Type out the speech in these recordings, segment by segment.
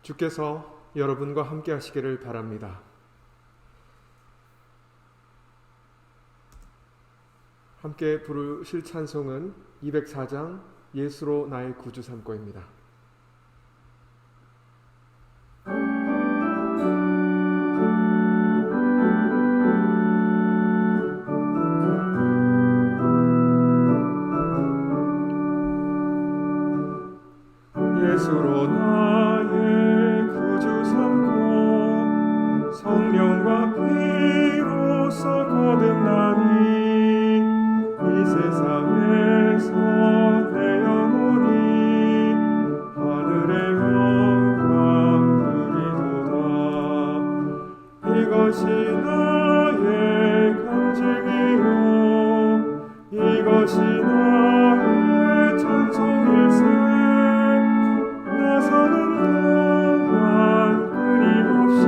주께서 여러분과 함께 하시기를 바랍니다. 함께 부르실 찬송은 204장 예수로 나의 구주 삼고입니다. 예수로 나의 구주 삼고 성령과 피로써 거듭나니 이 세상에서 내 영혼이 하늘의 영광 누리도다. 이것이 나의 간증이요 이것이 나의 찬송일세. 나서는 동안 끊임없이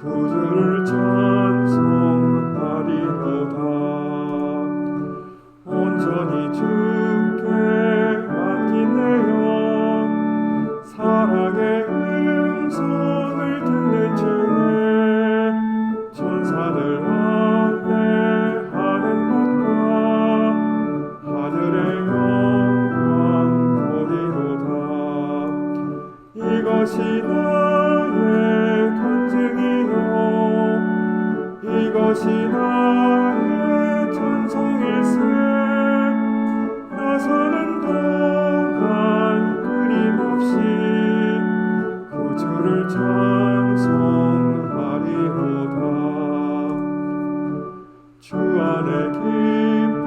구주를 찬송하리로다. 온전히 주께 맡긴 내 영 사랑의 음성을 듣는 중에 천사들 안내하는 것과 하늘의 영광 보리로다. 이것이 나의 간증이요 이것이 나의 찬송일세. 나서는 동안 끊임없이 구주를 찬송하리로다. 주 안에 기쁨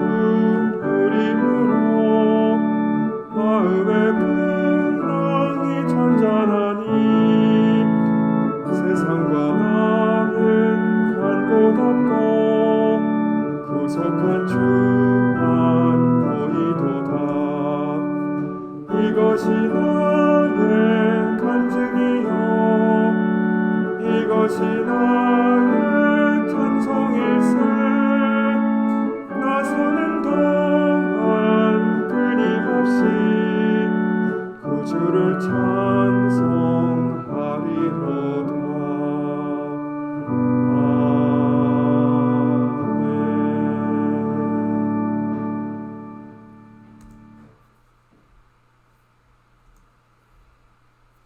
누림으로 마음의 풍랑이 잔잔하니 세상과 나는 간 곳 없고 구속한 주만 보이도다. 이것이 나의 간증이요 이것이 나의 찬송일세. 나서는 동안 끊임없이 구주를 찬송하리로다.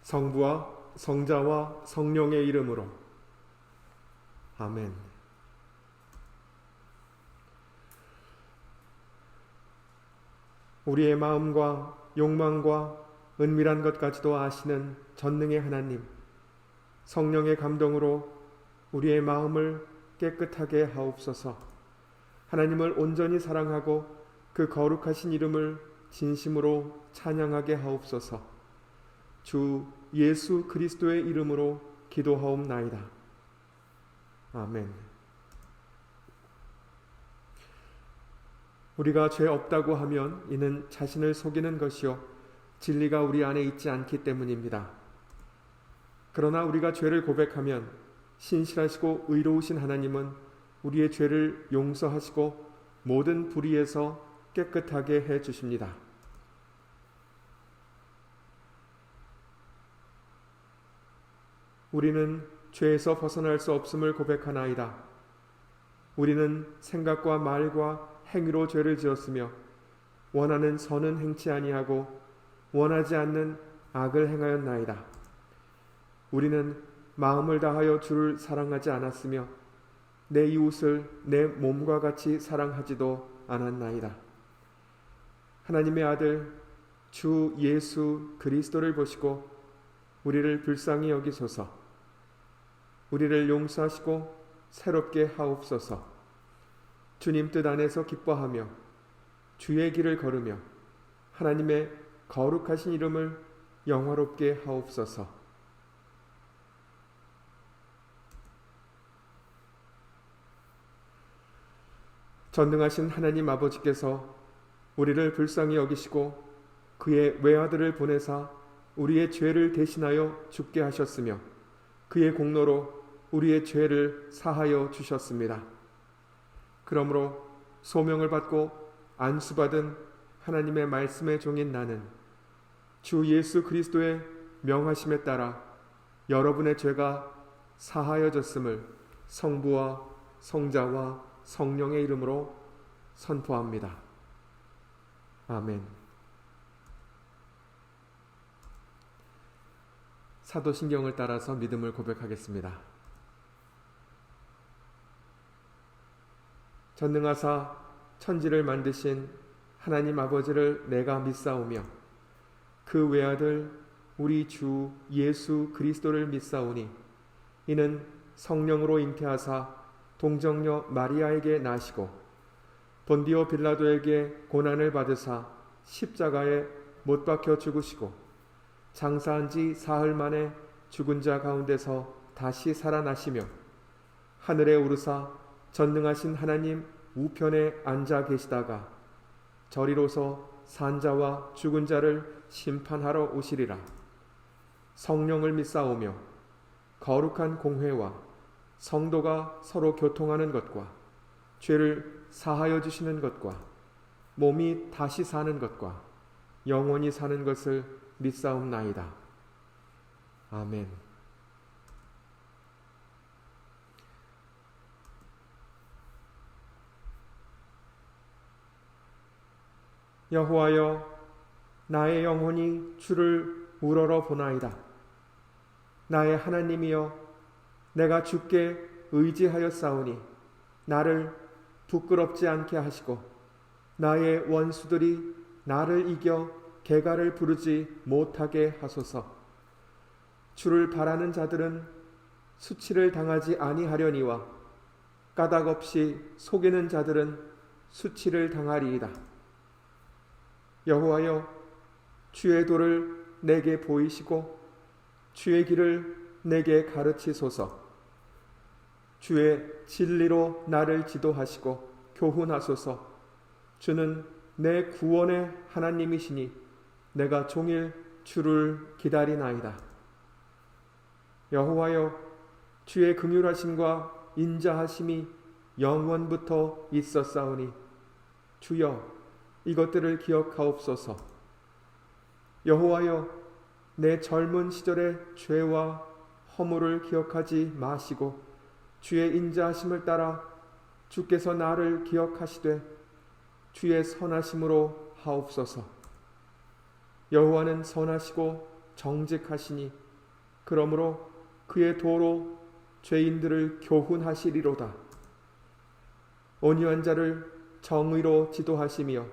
성부와 성자와 성령의 이름으로 아멘. 우리의 마음과 욕망과 은밀한 것까지도 아시는 전능의 하나님, 성령의 감동으로 우리의 마음을 깨끗하게 하옵소서. 하나님을 온전히 사랑하고 그 거룩하신 이름을 진심으로 찬양하게 하옵소서. 주 예수 그리스도의 이름으로 기도하옵나이다. 아멘. 우리가 죄 없다고 하면 이는 자신을 속이는 것이요 진리가 우리 안에 있지 않기 때문입니다. 그러나 우리가 죄를 고백하면 신실하시고 의로우신 하나님은 우리의 죄를 용서하시고 모든 불의에서 깨끗하게 해 주십니다. 우리는 죄에서 벗어날 수 없음을 고백하나이다. 우리는 생각과 말과 행위로 죄를 지었으며 원하는 선은 행치 아니하고 원하지 않는 악을 행하였나이다. 우리는 마음을 다하여 주를 사랑하지 않았으며 내 이웃을 내 몸과 같이 사랑하지도 않았나이다. 하나님의 아들 주 예수 그리스도를 보시고 우리를 불쌍히 여기소서. 우리를 용서하시고 새롭게 하옵소서. 주님 뜻 안에서 기뻐하며 주의 길을 걸으며 하나님의 거룩하신 이름을 영화롭게 하옵소서. 전능하신 하나님 아버지께서 우리를 불쌍히 여기시고 그의 외아들을 보내사 우리의 죄를 대신하여 죽게 하셨으며 그의 공로로 우리의 죄를 사하여 주셨습니다. 그러므로 소명을 받고 안수받은 하나님의 말씀의 종인 나는 주 예수 그리스도의 명하심에 따라 여러분의 죄가 사하여졌음을 성부와 성자와 성령의 이름으로 선포합니다. 아멘. 사도신경을 따라서 믿음을 고백하겠습니다. 전능하사 천지를 만드신 하나님 아버지를 내가 믿사오며 그 외아들 우리 주 예수 그리스도를 믿사오니 이는 성령으로 잉태하사 동정녀 마리아에게 나시고 본디오 빌라도에게 고난을 받으사 십자가에 못 박혀 죽으시고 장사한 지 사흘 만에 죽은 자 가운데서 다시 살아나시며 하늘에 오르사 전능하신 하나님 우편에 앉아 계시다가 저리로서 산자와 죽은 자를 심판하러 오시리라. 성령을 믿사오며 거룩한 공회와 성도가 서로 교통하는 것과 죄를 사하여 주시는 것과 몸이 다시 사는 것과 영원히 사는 것을 믿사옵나이다. 아멘. 여호와여, 나의 영혼이 주를 우러러 보나이다. 나의 하나님이여, 내가 주께 의지하였사오니 나를 부끄럽지 않게 하시고 나의 원수들이 나를 이겨 개가를 부르지 못하게 하소서. 주를 바라는 자들은 수치를 당하지 아니하려니와 까닭 없이 속이는 자들은 수치를 당하리이다. 여호와여, 주의 도를 내게 보이시고 주의 길을 내게 가르치소서. 주의 진리로 나를 지도하시고 교훈하소서. 주는 내 구원의 하나님이시니 내가 종일 주를 기다리나이다. 여호와여, 주의 긍휼하심과 인자하심이 영원부터 있었사오니 주여 이것들을 기억하옵소서. 여호와여, 내 젊은 시절의 죄와 허물을 기억하지 마시고 주의 인자하심을 따라 주께서 나를 기억하시되 주의 선하심으로 하옵소서. 여호와는 선하시고 정직하시니 그러므로 그의 도로 죄인들을 교훈하시리로다. 온유한 자를 정의로 지도하시며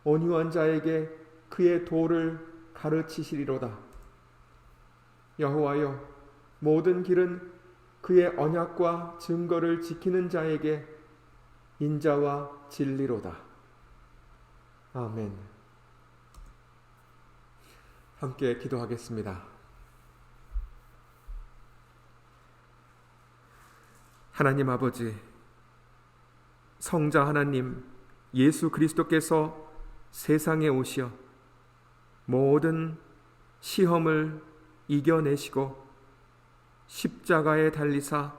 온유한 자에게 그의 도를 가르치시리로다. 여호와여, 모든 길은 그의 언약과 증거를 지키는 자에게 인자와 진리로다. 아멘. 함께 기도하겠습니다. 하나님 아버지, 성자 하나님 예수 그리스도께서 세상에 오시어 모든 시험을 이겨내시고 십자가에 달리사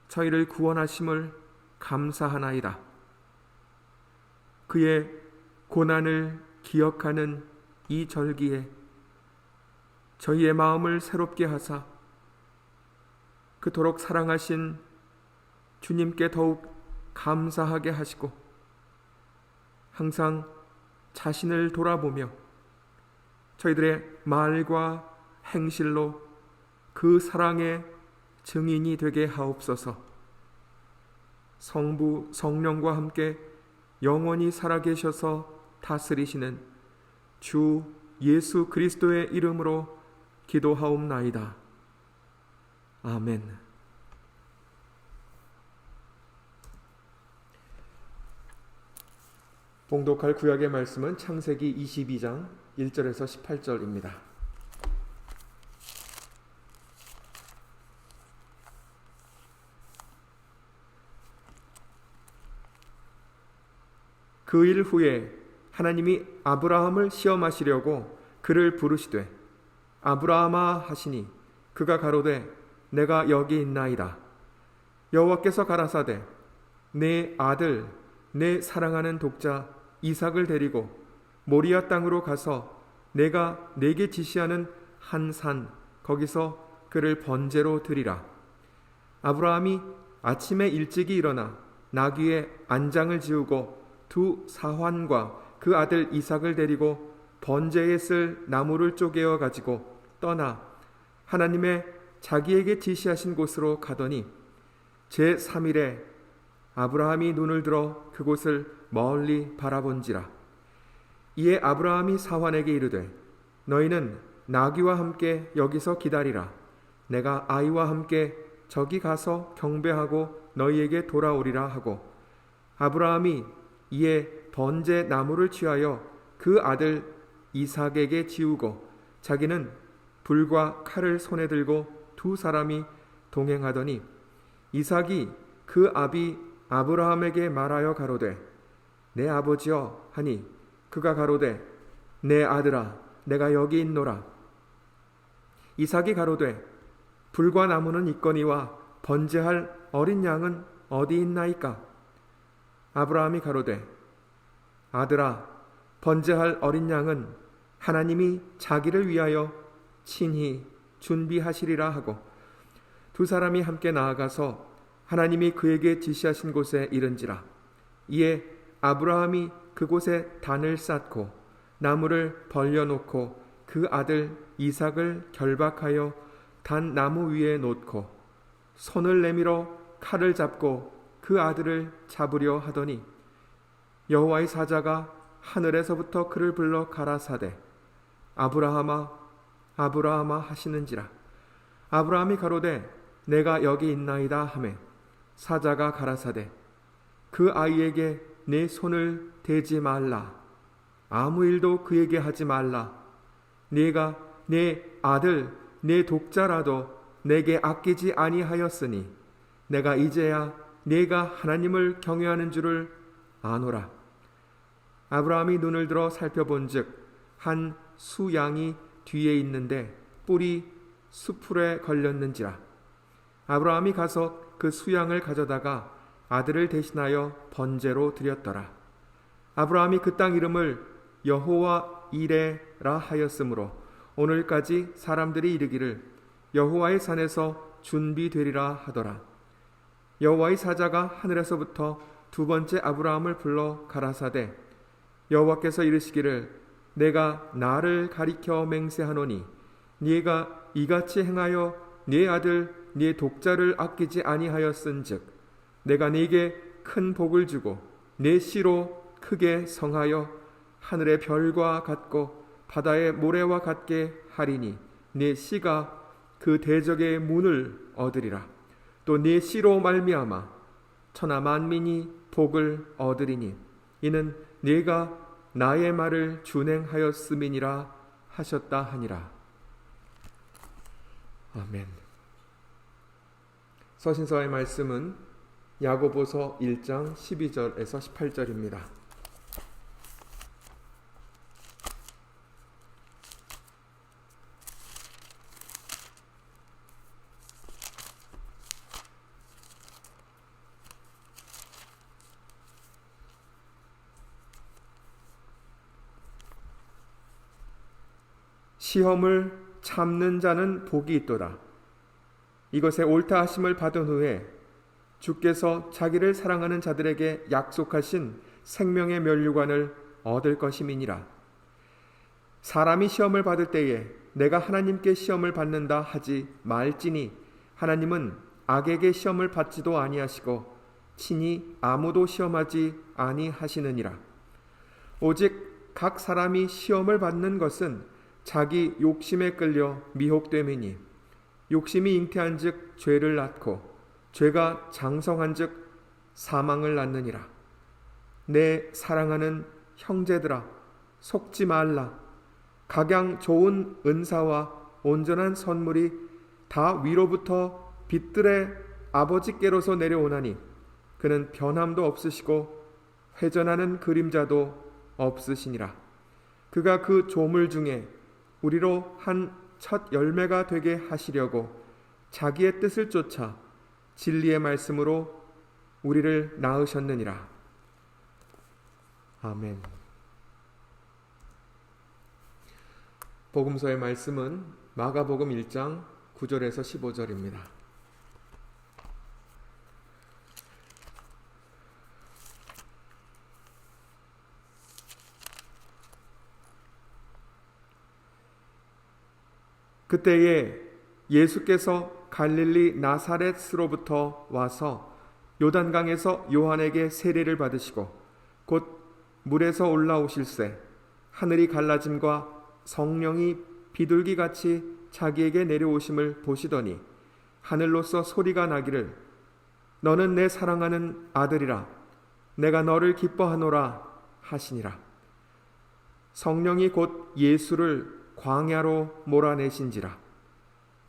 저희를 구원하심을 감사하나이다. 그의 고난을 기억하는 이 절기에 저희의 마음을 새롭게 하사 그토록 사랑하신 주님께 더욱 감사하게 하시고 항상 자신을 돌아보며 저희들의 말과 행실로 그 사랑의 증인이 되게 하옵소서. 성부 성령과 함께 영원히 살아계셔서 다스리시는 주 예수 그리스도의 이름으로 기도하옵나이다. 아멘. 봉독할 구약의 말씀은 창세기 22장 1절에서 18절입니다. 그 일 후에 하나님이 아브라함을 시험하시려고 그를 부르시되 아브라함아 하시니 그가 가로되 내가 여기 있나이다. 여호와께서 가라사대 내 아들 내 사랑하는 독자 이삭을 데리고 모리아 땅으로 가서 내가 네게 지시하는 한 산 거기서 그를 번제로 드리라. 아브라함이 아침에 일찍이 일어나 나귀의 안장을 지우고 두 사환과 그 아들 이삭을 데리고 번제에 쓸 나무를 쪼개어 가지고 떠나 하나님의 자기에게 지시하신 곳으로 가더니 제3일에 아브라함이 눈을 들어 그곳을 멀리 바라본지라. 이에 아브라함이 사환에게 이르되 너희는 나귀와 함께 여기서 기다리라. 내가 아이와 함께 저기 가서 경배하고 너희에게 돌아오리라 하고 아브라함이 이에 번제 나무를 취하여 그 아들 이삭에게 지우고 자기는 불과 칼을 손에 들고 두 사람이 동행하더니 이삭이 그 아비 아브라함에게 말하여 가로되 내 아버지여 하니 그가 가로되 내 아들아 내가 여기 있노라. 이삭이 가로되 불과 나무는 있거니와 번제할 어린 양은 어디 있나이까? 아브라함이 가로되 아들아 번제할 어린 양은 하나님이 자기를 위하여 친히 준비하시리라 하고 두 사람이 함께 나아가서 하나님이 그에게 지시하신 곳에 이른지라. 이에 아브라함이 그곳에 단을 쌓고 나무를 벌려놓고 그 아들 이삭을 결박하여 단 나무 위에 놓고 손을 내밀어 칼을 잡고 그 아들을 잡으려 하더니 여호와의 사자가 하늘에서부터 그를 불러 가라사대 아브라함아 아브라함아 하시는지라. 아브라함이 가로되 내가 여기 있나이다 하매 사자가 가라사대 그 아이에게 내 손을 대지 말라. 아무 일도 그에게 하지 말라. 네가 내 아들 내 독자라도 내게 아끼지 아니하였으니 내가 이제야 네가 하나님을 경외하는 줄을 아노라. 아브라함이 눈을 들어 살펴본즉 한 수양이 뒤에 있는데 뿔이 수풀에 걸렸는지라. 아브라함이 가서 그 수양을 가져다가 아들을 대신하여 번제로 드렸더라. 아브라함이 그 땅 이름을 여호와 이레라 하였으므로 오늘까지 사람들이 이르기를 여호와의 산에서 준비되리라 하더라. 여호와의 사자가 하늘에서부터 두 번째 아브라함을 불러 가라사대 여호와께서 이르시기를 내가 나를 가리켜 맹세하노니 네가 이같이 행하여 네 아들 네 독자를 아끼지 아니하였은즉 내가 네게 큰 복을 주고 네 씨로 크게 성하여 하늘의 별과 같고 바다의 모래와 같게 하리니 네 씨가 그 대적의 문을 얻으리라. 또 네 씨로 말미암아 천하 만민이 복을 얻으리니 이는 네가 나의 말을 준행하였음이니라 하셨다 하니라. 아멘. 서신서의 말씀은 야고보서 1장 12절에서 18절입니다. 시험을 참는 자는 복이 있도다. 이것에 옳다 하심을 받은 후에 주께서 자기를 사랑하는 자들에게 약속하신 생명의 면류관을 얻을 것임이니라. 사람이 시험을 받을 때에 내가 하나님께 시험을 받는다 하지 말지니 하나님은 악에게 시험을 받지도 아니하시고 친히 아무도 시험하지 아니하시느니라. 오직 각 사람이 시험을 받는 것은 자기 욕심에 끌려 미혹됨이니 욕심이 잉태한즉 죄를 낳고 죄가 장성한즉 사망을 낳느니라. 내 사랑하는 형제들아 속지 말라. 각양 좋은 은사와 온전한 선물이 다 위로부터 빛들의 아버지께로서 내려오나니 그는 변함도 없으시고 회전하는 그림자도 없으시니라. 그가 그 조물 중에 우리로 한 첫 열매가 되게 하시려고 자기의 뜻을 쫓아 진리의 말씀으로 우리를 낳으셨느니라. 아멘. 복음서의 말씀은 마가복음 1장 9절에서 15절입니다. 그때에 예수께서 갈릴리 나사렛으로부터 와서 요단강에서 요한에게 세례를 받으시고 곧 물에서 올라오실새 하늘이 갈라짐과 성령이 비둘기같이 자기에게 내려오심을 보시더니 하늘로서 소리가 나기를 너는 내 사랑하는 아들이라 내가 너를 기뻐하노라 하시니라. 성령이 곧 예수를 광야로 몰아내신지라.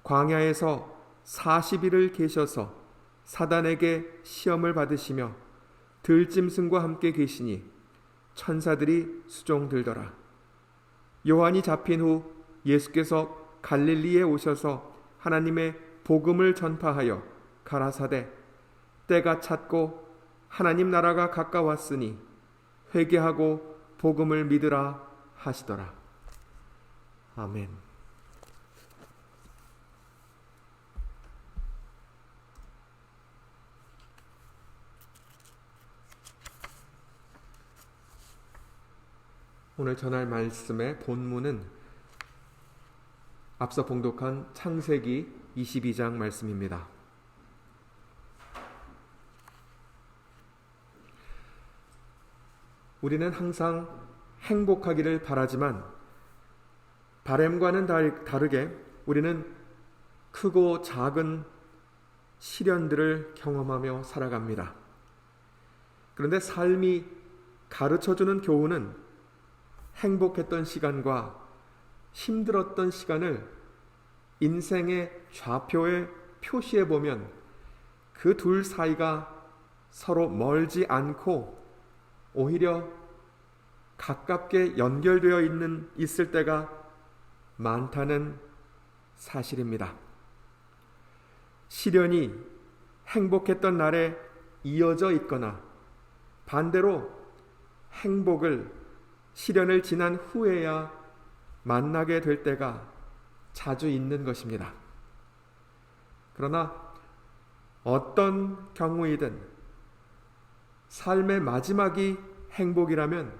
광야에서 40일을 계셔서 사단에게 시험을 받으시며 들짐승과 함께 계시니 천사들이 수종들더라. 요한이 잡힌 후 예수께서 갈릴리에 오셔서 하나님의 복음을 전파하여 가라사대 때가 찼고 하나님 나라가 가까웠으니 회개하고 복음을 믿으라 하시더라. 아멘. 오늘 전할 말씀의 본문은 앞서 봉독한 창세기 22장 말씀입니다. 우리는 항상 행복하기를 바라지만 바람과는 다르게 우리는 크고 작은 시련들을 경험하며 살아갑니다. 그런데 삶이 가르쳐주는 교훈은 행복했던 시간과 힘들었던 시간을 인생의 좌표에 표시해 보면 그 둘 사이가 서로 멀지 않고 오히려 가깝게 연결되어 있을 때가 많다는 사실입니다. 시련이 행복했던 날에 이어져 있거나 반대로 행복을 시련을 지난 후에야 만나게 될 때가 자주 있는 것입니다. 그러나 어떤 경우이든 삶의 마지막이 행복이라면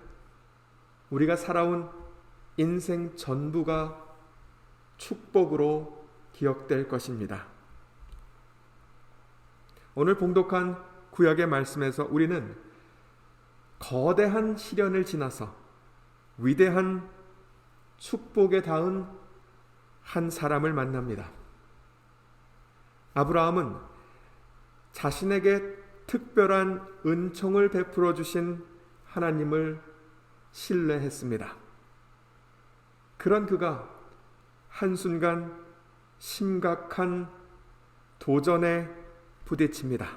우리가 살아온 인생 전부가 축복으로 기억될 것입니다. 오늘 봉독한 구약의 말씀에서 우리는 거대한 시련을 지나서 위대한 축복에 닿은 한 사람을 만납니다. 아브라함은 자신에게 특별한 은총을 베풀어 주신 하나님을 신뢰했습니다. 그런 그가 한순간 심각한 도전에 부딪힙니다.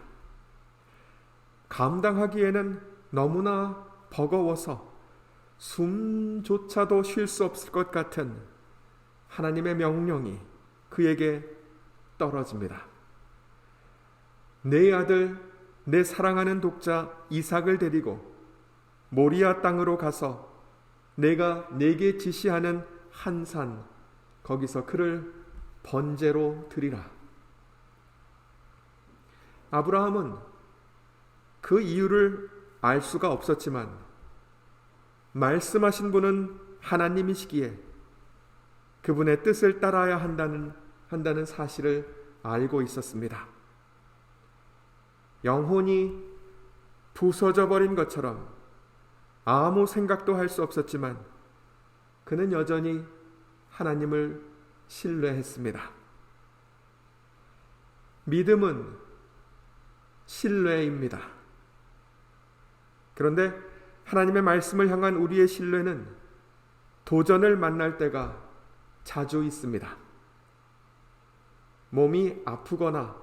감당하기에는 너무나 버거워서 숨조차도 쉴 수 없을 것 같은 하나님의 명령이 그에게 떨어집니다. 내 아들, 내 사랑하는 독자 이삭을 데리고 모리아 땅으로 가서 내가 네게 지시하는 한 산, 거기서 그를 번제로 드리라. 아브라함은 그 이유를 알 수가 없었지만 말씀하신 분은 하나님이시기에 그분의 뜻을 따라야 한다는 사실을 알고 있었습니다. 영혼이 부서져 버린 것처럼 아무 생각도 할 수 없었지만 그는 여전히 하나님을 신뢰했습니다. 믿음은 신뢰입니다. 그런데 하나님의 말씀을 향한 우리의 신뢰는 도전을 만날 때가 자주 있습니다. 몸이 아프거나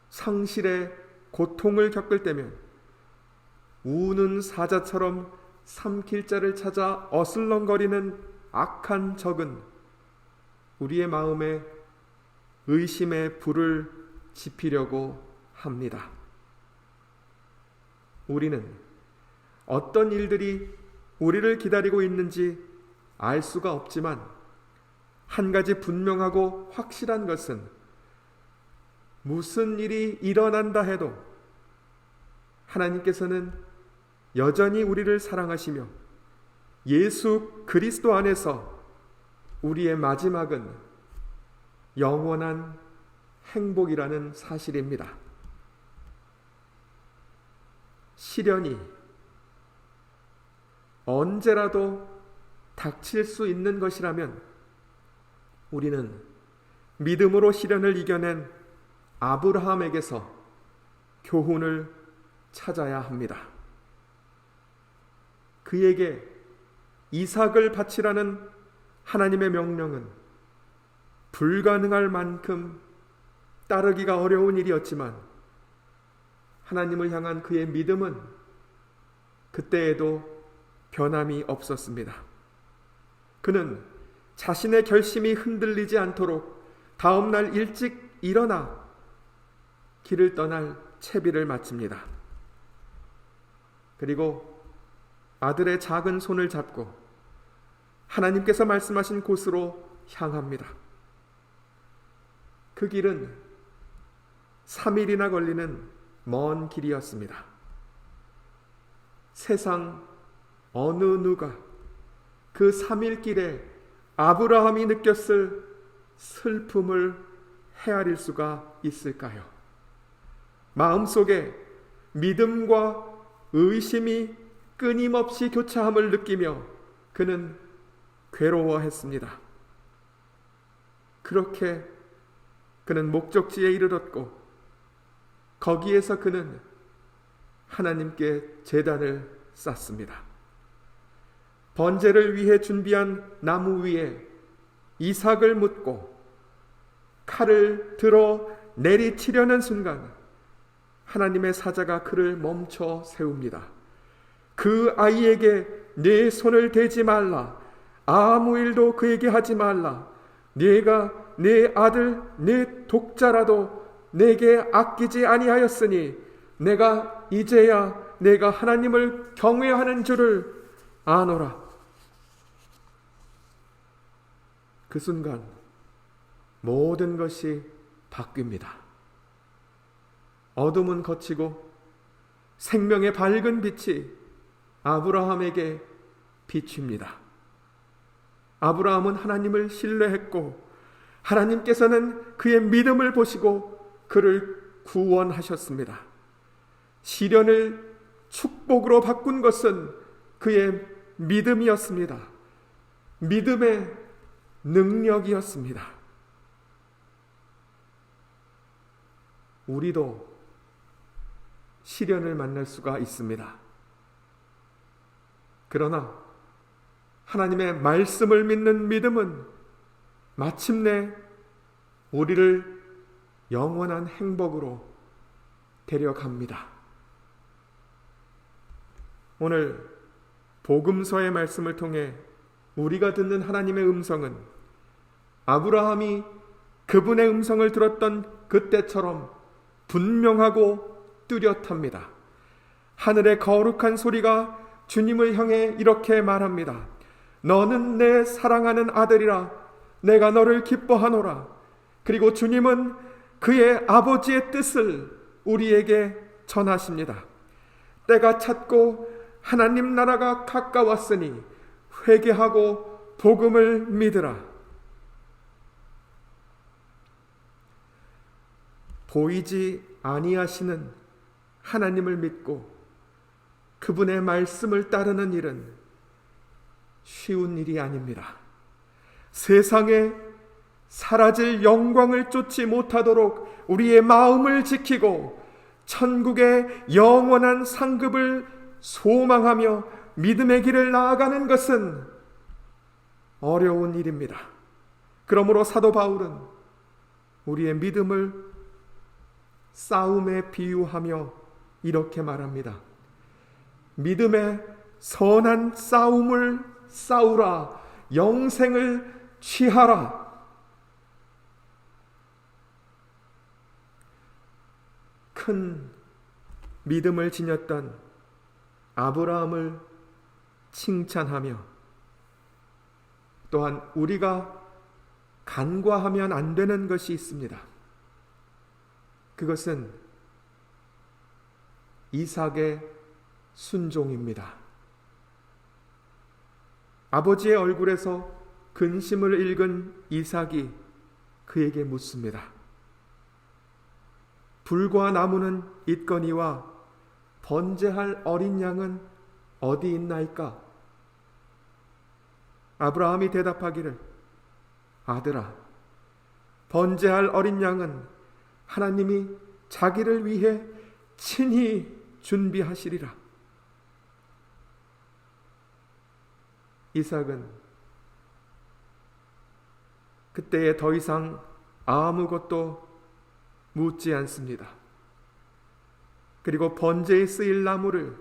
상실의 고통을 겪을 때면 우는 사자처럼 삼킬 자를 찾아 어슬렁거리는 악한 적은 우리의 마음에 의심의 불을 지피려고 합니다. 우리는 어떤 일들이 우리를 기다리고 있는지 알 수가 없지만 한 가지 분명하고 확실한 것은 무슨 일이 일어난다 해도 하나님께서는 여전히 우리를 사랑하시며 예수 그리스도 안에서 우리의 마지막은 영원한 행복이라는 사실입니다. 시련이 언제라도 닥칠 수 있는 것이라면 우리는 믿음으로 시련을 이겨낸 아브라함에게서 교훈을 찾아야 합니다. 그에게 이삭을 바치라는 하나님의 명령은 불가능할 만큼 따르기가 어려운 일이었지만 하나님을 향한 그의 믿음은 그때에도 변함이 없었습니다. 그는 자신의 결심이 흔들리지 않도록 다음 날 일찍 일어나 길을 떠날 채비를 마칩니다. 그리고 아들의 작은 손을 잡고 하나님께서 말씀하신 곳으로 향합니다. 그 길은 3일이나 걸리는 먼 길이었습니다. 세상 어느 누가 그 3일 길에 아브라함이 느꼈을 슬픔을 헤아릴 수가 있을까요? 마음속에 믿음과 의심이 끊임없이 교차함을 느끼며 그는 괴로워했습니다. 그렇게 그는 목적지에 이르렀고 거기에서 그는 하나님께 제단을 쌓습니다. 번제를 위해 준비한 나무 위에 이삭을 묻고 칼을 들어 내리치려는 순간 하나님의 사자가 그를 멈춰 세웁니다. 그 아이에게 네 손을 대지 말라. 아무 일도 그에게 하지 말라. 네가 네 아들 네 독자라도 내게 아끼지 아니하였으니 내가 이제야 내가 하나님을 경외하는 줄을 아노라. 그 순간 모든 것이 바뀝니다. 어둠은 걷히고 생명의 밝은 빛이 아브라함에게 비춥니다. 아브라함은 하나님을 신뢰했고 하나님께서는 그의 믿음을 보시고 그를 구원하셨습니다. 시련을 축복으로 바꾼 것은 그의 믿음이었습니다. 믿음의 능력이었습니다. 우리도 시련을 만날 수가 있습니다. 그러나 하나님의 말씀을 믿는 믿음은 마침내 우리를 영원한 행복으로 데려갑니다. 오늘 복음서의 말씀을 통해 우리가 듣는 하나님의 음성은 아브라함이 그분의 음성을 들었던 그때처럼 분명하고 뚜렷합니다. 하늘의 거룩한 소리가 주님을 향해 이렇게 말합니다. 너는 내 사랑하는 아들이라. 내가 너를 기뻐하노라. 그리고 주님은 그의 아버지의 뜻을 우리에게 전하십니다. 때가 찼고 하나님 나라가 가까웠으니 회개하고 복음을 믿으라. 보이지 아니하시는 하나님을 믿고 그분의 말씀을 따르는 일은 쉬운 일이 아닙니다. 세상에 사라질 영광을 쫓지 못하도록 우리의 마음을 지키고 천국의 영원한 상급을 소망하며 믿음의 길을 나아가는 것은 어려운 일입니다. 그러므로 사도 바울은 우리의 믿음을 싸움에 비유하며 이렇게 말합니다. 믿음의 선한 싸움을 싸우라. 영생을 취하라. 큰 믿음을 지녔던 아브라함을 칭찬하며 또한 우리가 간과하면 안 되는 것이 있습니다. 그것은 이삭의 순종입니다. 아버지의 얼굴에서 근심을 읽은 이삭이 그에게 묻습니다. 불과 나무는 있거니와 번제할 어린 양은 어디 있나이까? 아브라함이 대답하기를, 아들아, 번제할 어린 양은 하나님이 자기를 위해 친히 준비하시리라. 이삭은 그때에 더 이상 아무것도 묻지 않습니다. 그리고 번제에 쓰일 나무를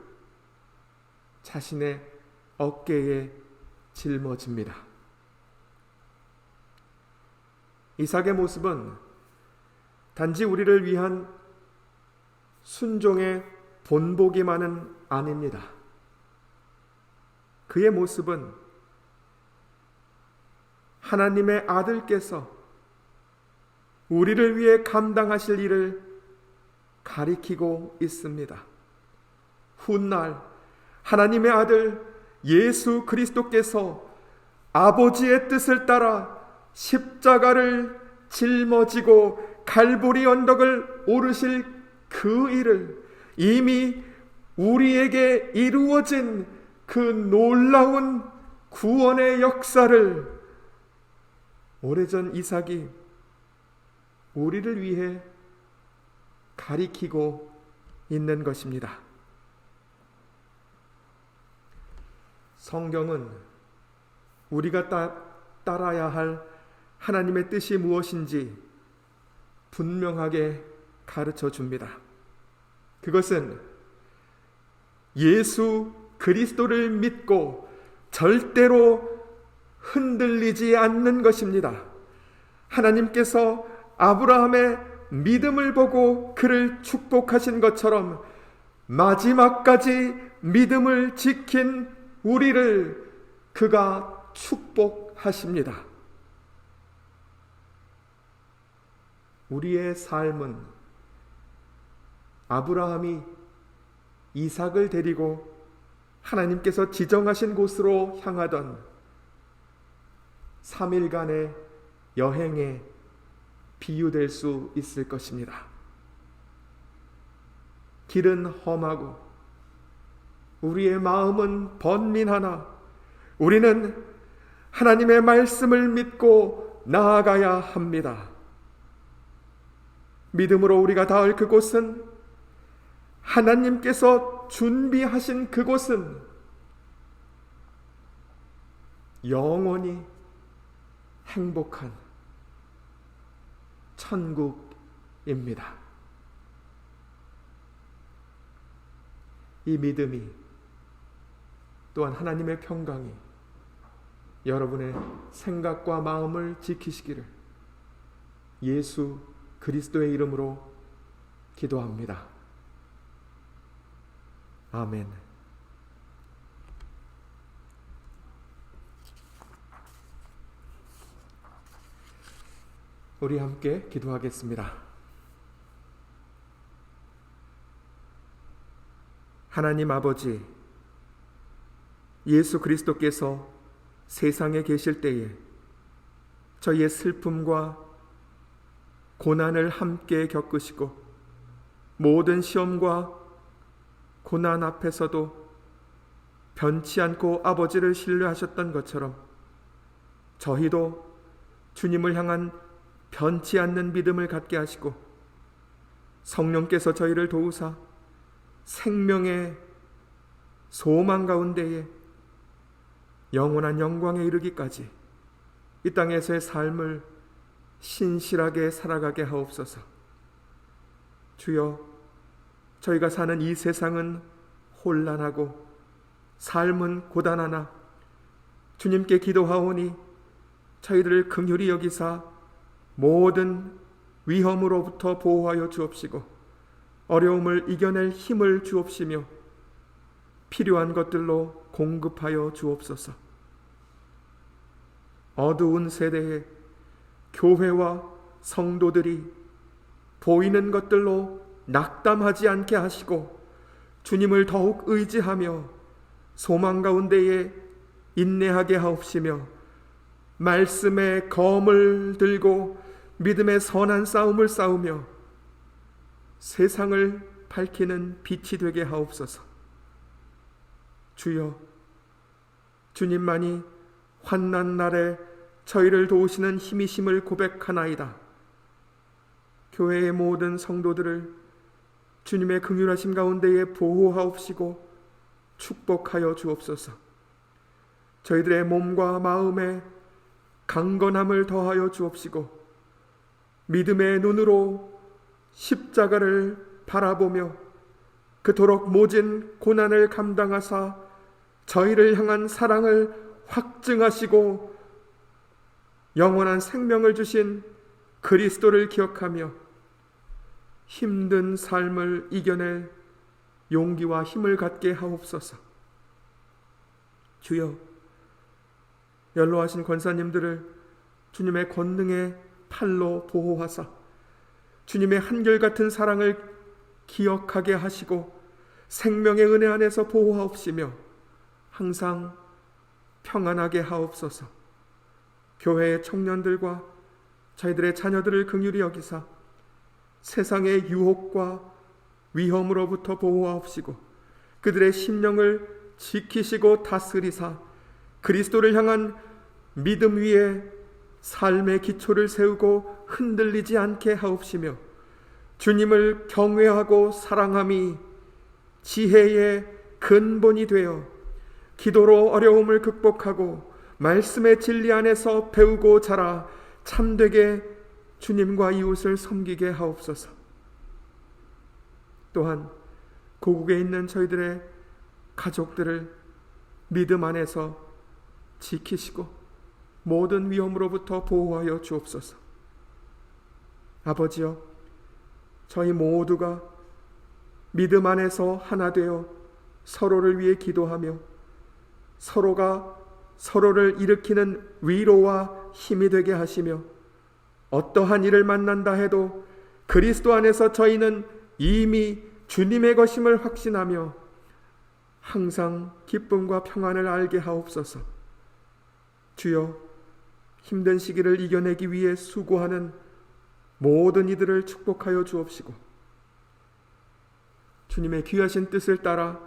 자신의 어깨에 짊어집니다. 이삭의 모습은 단지 우리를 위한 순종의 본보기만은 아닙니다. 그의 모습은 하나님의 아들께서 우리를 위해 감당하실 일을 가리키고 있습니다. 훗날 하나님의 아들 예수 그리스도께서 아버지의 뜻을 따라 십자가를 짊어지고 갈보리 언덕을 오르실 그 일을 이미 우리에게 이루어진 그 놀라운 구원의 역사를 오래전 이삭이 우리를 위해 가리키고 있는 것입니다. 성경은 우리가 따라야 할 하나님의 뜻이 무엇인지 분명하게 가르쳐 줍니다. 그것은 예수 그리스도를 믿고 절대로 흔들리지 않는 것입니다. 하나님께서 아브라함의 믿음을 보고 그를 축복하신 것처럼 마지막까지 믿음을 지킨 우리를 그가 축복하십니다. 우리의 삶은 아브라함이 이삭을 데리고 하나님께서 지정하신 곳으로 향하던 3일간의 여행에 비유될 수 있을 것입니다. 길은 험하고 우리의 마음은 번민하나 우리는 하나님의 말씀을 믿고 나아가야 합니다. 믿음으로 우리가 닿을 그곳은, 하나님께서 준비하신 그곳은 영원히 행복한 천국입니다. 이 믿음이 또한 하나님의 평강이 여러분의 생각과 마음을 지키시기를 예수 그리스도의 이름으로 기도합니다. 아멘. 우리 함께 기도하겠습니다. 하나님 아버지, 예수 그리스도께서 세상에 계실 때에 저희의 슬픔과 고난을 함께 겪으시고 모든 시험과 고난 앞에서도 변치 않고 아버지를 신뢰하셨던 것처럼 저희도 주님을 향한 변치 않는 믿음을 갖게 하시고 성령께서 저희를 도우사 생명의 소망 가운데에 영원한 영광에 이르기까지 이 땅에서의 삶을 신실하게 살아가게 하옵소서. 주여, 저희가 사는 이 세상은 혼란하고 삶은 고단하나 주님께 기도하오니 저희들을 긍휼히 여기사 모든 위험으로부터 보호하여 주옵시고 어려움을 이겨낼 힘을 주옵시며 필요한 것들로 공급하여 주옵소서. 어두운 세대에 교회와 성도들이 보이는 것들로 낙담하지 않게 하시고 주님을 더욱 의지하며 소망 가운데에 인내하게 하옵시며 말씀의 검을 들고 믿음의 선한 싸움을 싸우며 세상을 밝히는 빛이 되게 하옵소서. 주여, 주님만이 환난 날에 저희를 도우시는 힘이심을 고백하나이다. 교회의 모든 성도들을 주님의 긍휼하심 가운데에 보호하옵시고 축복하여 주옵소서. 저희들의 몸과 마음에 강건함을 더하여 주옵시고 믿음의 눈으로 십자가를 바라보며 그토록 모진 고난을 감당하사 저희를 향한 사랑을 확증하시고 영원한 생명을 주신 그리스도를 기억하며 힘든 삶을 이겨낼 용기와 힘을 갖게 하옵소서. 주여, 연로하신 권사님들을 주님의 권능의 팔로 보호하사 주님의 한결같은 사랑을 기억하게 하시고 생명의 은혜 안에서 보호하옵시며 항상 평안하게 하옵소서. 교회의 청년들과 저희들의 자녀들을 긍휼히 여기사 세상의 유혹과 위험으로부터 보호하옵시고 그들의 심령을 지키시고 다스리사 그리스도를 향한 믿음 위에 삶의 기초를 세우고 흔들리지 않게 하옵시며 주님을 경외하고 사랑함이 지혜의 근본이 되어 기도로 어려움을 극복하고 말씀의 진리 안에서 배우고 자라 참되게 주님과 이웃을 섬기게 하옵소서. 또한 고국에 있는 저희들의 가족들을 믿음 안에서 지키시고 모든 위험으로부터 보호하여 주옵소서. 아버지여, 저희 모두가 믿음 안에서 하나 되어 서로를 위해 기도하며 서로가 서로를 일으키는 위로와 힘이 되게 하시며 어떠한 일을 만난다 해도 그리스도 안에서 저희는 이미 주님의 것임을 확신하며 항상 기쁨과 평안을 알게 하옵소서. 주여, 힘든 시기를 이겨내기 위해 수고하는 모든 이들을 축복하여 주옵시고 주님의 귀하신 뜻을 따라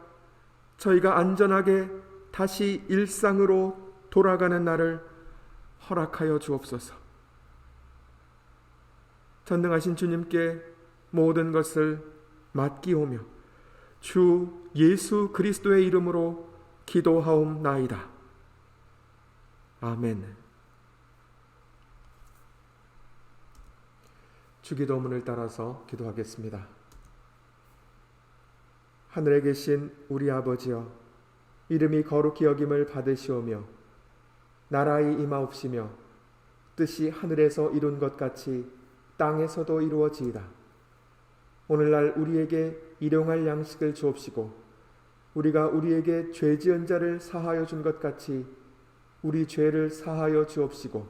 저희가 안전하게 다시 일상으로 돌아가는 날을 허락하여 주옵소서. 전능하신 주님께 모든 것을 맡기오며 주 예수 그리스도의 이름으로 기도하옵나이다. 아멘. 주기도문을 따라서 기도하겠습니다. 하늘에 계신 우리 아버지여, 이름이 거룩히 여김을 받으시오며 나라의 임하옵시며 뜻이 하늘에서 이룬 것 같이 땅에서도 이루어지이다. 오늘날 우리에게 일용할 양식을 주옵시고 우리가 우리에게 죄 지은 자를 사하여 준 것 같이 우리 죄를 사하여 주옵시고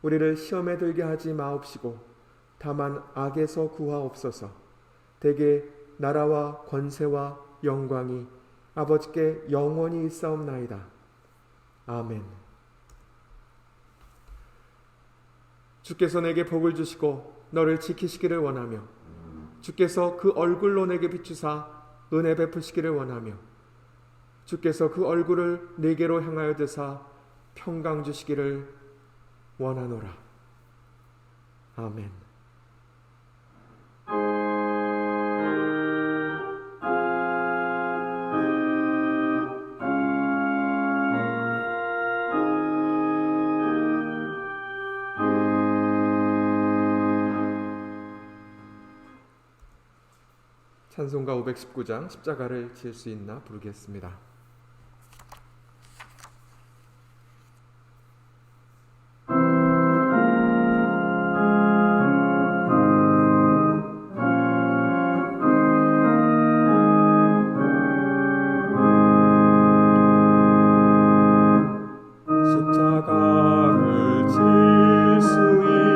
우리를 시험에 들게 하지 마옵시고 다만 악에서 구하옵소서. 대개 나라와 권세와 영광이 아버지께 영원히 있사옵나이다. 아멘. 주께서 내게 복을 주시고 너를 지키시기를 원하며 주께서 그 얼굴로 내게 비추사 은혜 베푸시기를 원하며 주께서 그 얼굴을 내게로 향하여 드사 평강 주시기를 원하노라. 아멘. 찬송가 519장 십자가를 질 수 있나 부르겠습니다. 십자가를 질 수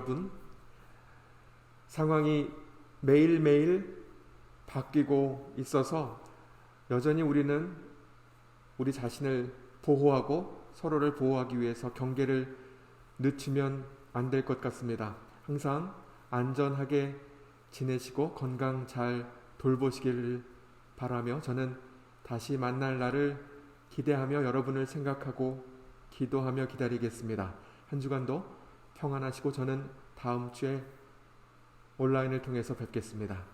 여러분, 상황이 매일매일 바뀌고 있어서 여전히 우리는 우리 자신을 보호하고 서로를 보호하기 위해서 경계를 늦추면 안 될 것 같습니다. 항상 안전하게 지내시고 건강 잘 돌보시기를 바라며 저는 다시 만날 날을 기대하며 여러분을 생각하고 기도하며 기다리겠습니다. 한 주간도 평안하시고 저는 다음 주에 온라인을 통해서 뵙겠습니다.